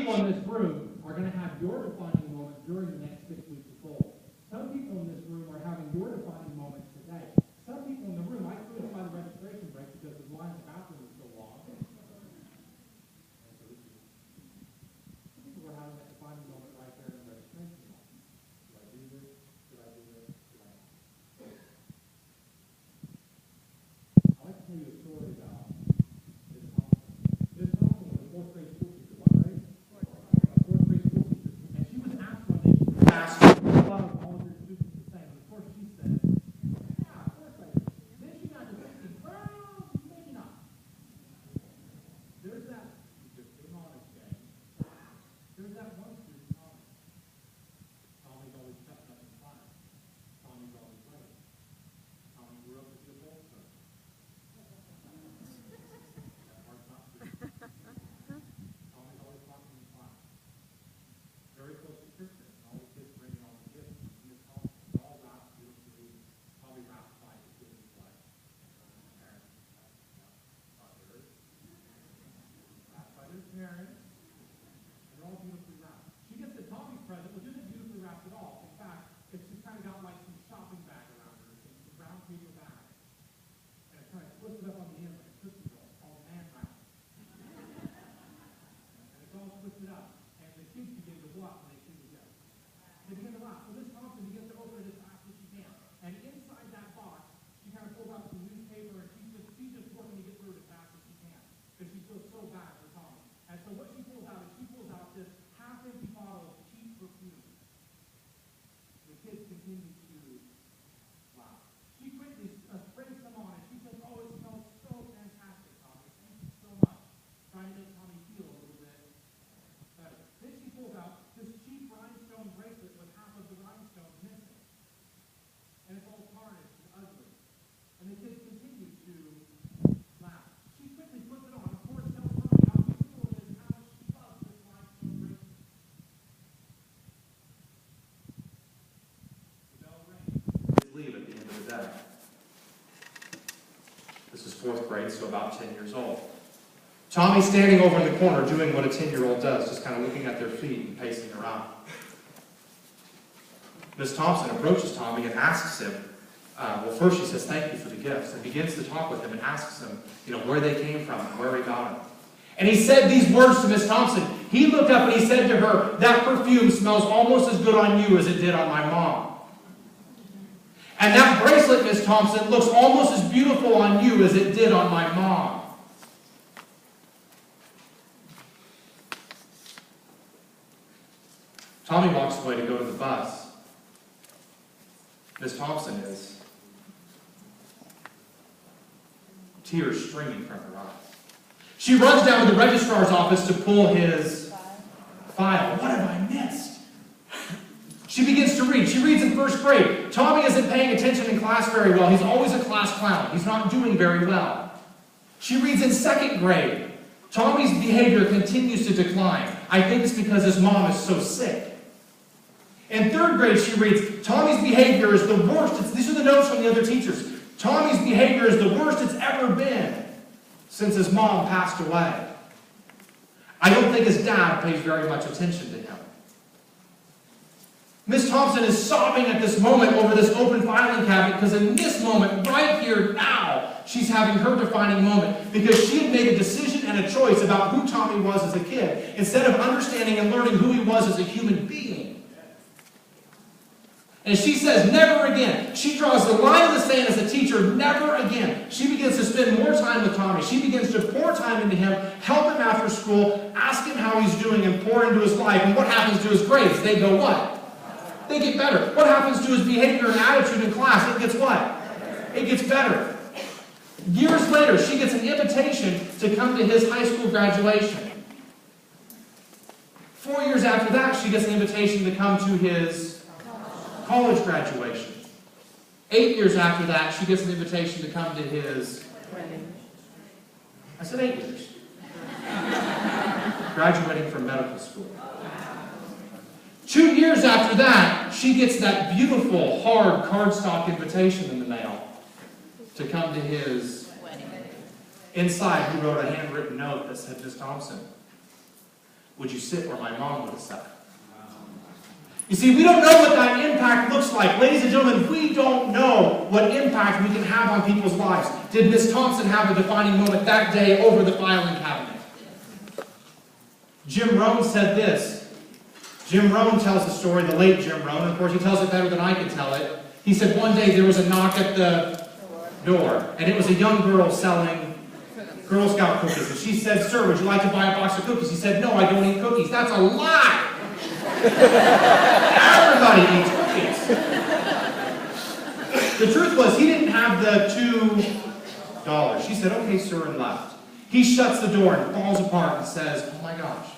people in this room are going to have your defining moment during the next 6 weeks of school. Some people in this room are having your defining moment today. Some people in the room, I couldn't find the registration break because the line in the bathroom was so long. People were having that defining moment right there in the registration line. Should I do this? Should I do this? Should I not? I'd like to tell you a story about Miss Thompson. Miss Thompson was a fourth grade school teacher. What grade? A fourth grade school teacher. And she was asked one day, she was asked, love all of your students the same. And of course she said, yeah, of course I do. Then she got to thinking, well, maybe not. There's that, just being honest, Jane. There's that one student, Tommy. Tommy's always cutting up in class. Tommy's always late. Tommy grew up to be a bolster. That part's not true. Tommy's always talking in class. Very close to Christmas, and all the kids bringing all the gifts. Miss Thompson, it's all wrapped beautifully, probably wrapped by the kids' like parents. Not theirs. Wrapped by their parents. And they're all beautifully wrapped. She gets the Tommy's present, which isn't beautifully wrapped at all. In fact, it's just kind of got like some shopping bag around her, some brown paper bag. And it's kind of twisted up on the end like a cookie roll. It's called man wrap. And it's all twisted up. And the kids begin to laugh when they see the gift. They begin to laugh. So Miss Thompson begins to open it as fast as she can. And inside that box, she kind of pulls out some newspaper, and she's just working to get through it as fast as she can. Because she feels so bad for Tommy. And so what she pulls out is she pulls out this half-empty bottle of cheap perfume. The kids continue to laugh. She quickly sprays some on, and she says, oh, it smells so fantastic, Tommy. Thank you so much. Trying to make Tommy feel a little bit better. Then she pulls out this cheap rhinestone bracelet with half of the rhinestone missing. And it's all tarnished and ugly. And the kids continue to laugh. She quickly puts it on. Of course, tells Tommy how beautiful it is and how much she loves this rhinestone bracelet. The bell rings. Kids leave at the end of the day. This is fourth grade, so about 10 years old. Tommy's standing over in the corner doing what a 10-year-old does, just kind of looking at their feet and pacing around. Miss Thompson approaches Tommy and asks him, well, first she says, thank you for the gifts, and begins to talk with him and asks him, where they came from and where he got them. And he said these words to Miss Thompson. He looked up and he said to her, that perfume smells almost as good on you as it did on my mom. And that bracelet, Miss Thompson, looks almost as beautiful on you as it did on my mom. Tommy walks away to go to the bus. Miss Thompson is. Tears streaming from her eyes. She runs down to the registrar's office to pull his file. What have I missed? She begins to read. She reads in first grade. Tommy isn't paying attention in class very well. He's always a class clown. He's not doing very well. She reads in second grade. Tommy's behavior continues to decline. I think it's because his mom is so sick. In third grade, she reads, Tommy's behavior is the worst. These are the notes from the other teachers. Tommy's behavior is the worst it's ever been since his mom passed away. I don't think his dad pays very much attention to him. Miss Thompson is sobbing at this moment over this open filing cabinet because in this moment, right here, now, she's having her defining moment because she had made a decision and a choice about who Tommy was as a kid instead of understanding and learning who he was as a human being. And she says, never again. She draws the line in the sand as a teacher, never again. She begins to spend more time with Tommy. She begins to pour time into him, help him after school, ask him how he's doing, and pour into his life. And what happens to his grades? They go what? They get better. What happens to his behavior and attitude in class? It gets what? It gets better. Years later, she gets an invitation to come to his high school graduation. 4 years after that, she gets an invitation to come to his college graduation. 8 years after that, she gets an invitation to come to his wedding. I said 8 years. Graduating from medical school. 2 years after that, she gets that beautiful, hard cardstock invitation in the mail to come to his wedding. Inside, he wrote a handwritten note that said, Miss Thompson, would you sit where my mom would have sat? You see, we don't know what that impact looks like. Ladies and gentlemen, we don't know what impact we can have on people's lives. Did Miss Thompson have a defining moment that day over the filing cabinet? Jim Rohn said this. Jim Rohn tells the story, the late Jim Rohn. Of course, he tells it better than I can tell it. He said one day there was a knock at the door, and it was a young girl selling Girl Scout cookies. And she said, "Sir, would you like to buy a box of cookies?" He said, "No, I don't eat cookies." That's a lie! Everybody eats cookies. The truth was, he didn't have the $2. She said, "Okay, sir," and left. He shuts the door and falls apart and says, "Oh my gosh.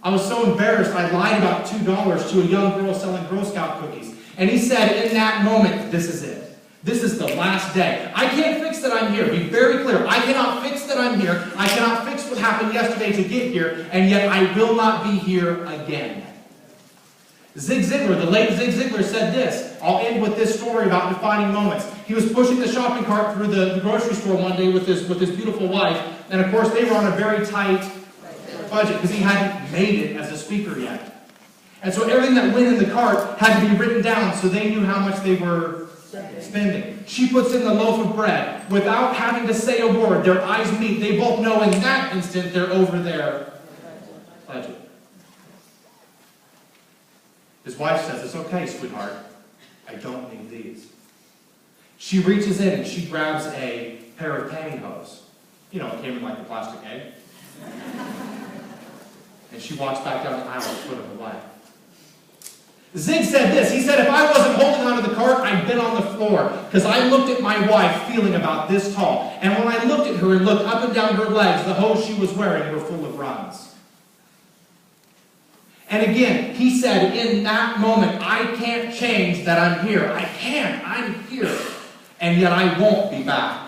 I was so embarrassed I lied about $2 to a young girl selling Girl Scout cookies." And he said in that moment, this is it. This is the last day. I can't fix that I'm here. Be very clear. I cannot fix that I'm here. I cannot fix what happened yesterday to get here, and yet I will not be here again. Zig Ziglar, the late Zig Ziglar, said this. I'll end with this story about defining moments. He was pushing the shopping cart through the grocery store one day with his beautiful wife, and of course they were on a very tight budget because he hadn't made it as a speaker yet. And so everything that went in the cart had to be written down so they knew how much they were spending. She puts in the loaf of bread without having to say a word. Their eyes meet. They both know in that instant they're over their budget. His wife says, "It's okay, sweetheart. I don't need these." She reaches in and she grabs a pair of pantyhose. You know, it came in like a plastic egg. And she walks back down the aisle and put them away. Zig said this. He said, "If I wasn't holding onto the cart, I'd been on the floor because I looked at my wife feeling about this tall. And when I looked at her and looked up and down her legs, the hose she was wearing were full of runs." And again, he said, in that moment, I can't change that I'm here. I can't. I'm here. And yet I won't be back.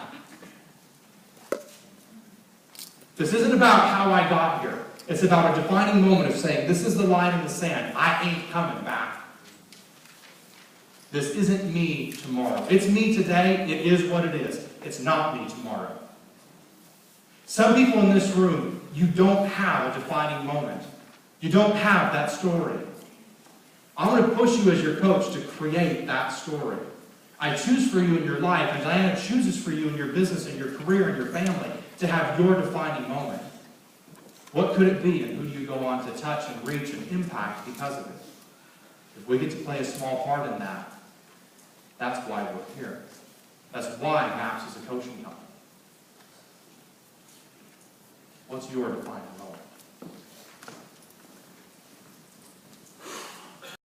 This isn't about how I got here. It's about a defining moment of saying, this is the line in the sand. I ain't coming back. This isn't me tomorrow. It's me today. It is what it is. It's not me tomorrow. Some people in this room, you don't have a defining moment. You don't have that story. I'm going to push you as your coach to create that story. I choose for you in your life, and Diana chooses for you in your business and your career and your family to have your defining moment. What could it be, and who do you go on to touch and reach and impact because of it? If we get to play a small part in that, that's why we're here. That's why MAPS is a coaching company. What's your defining moment?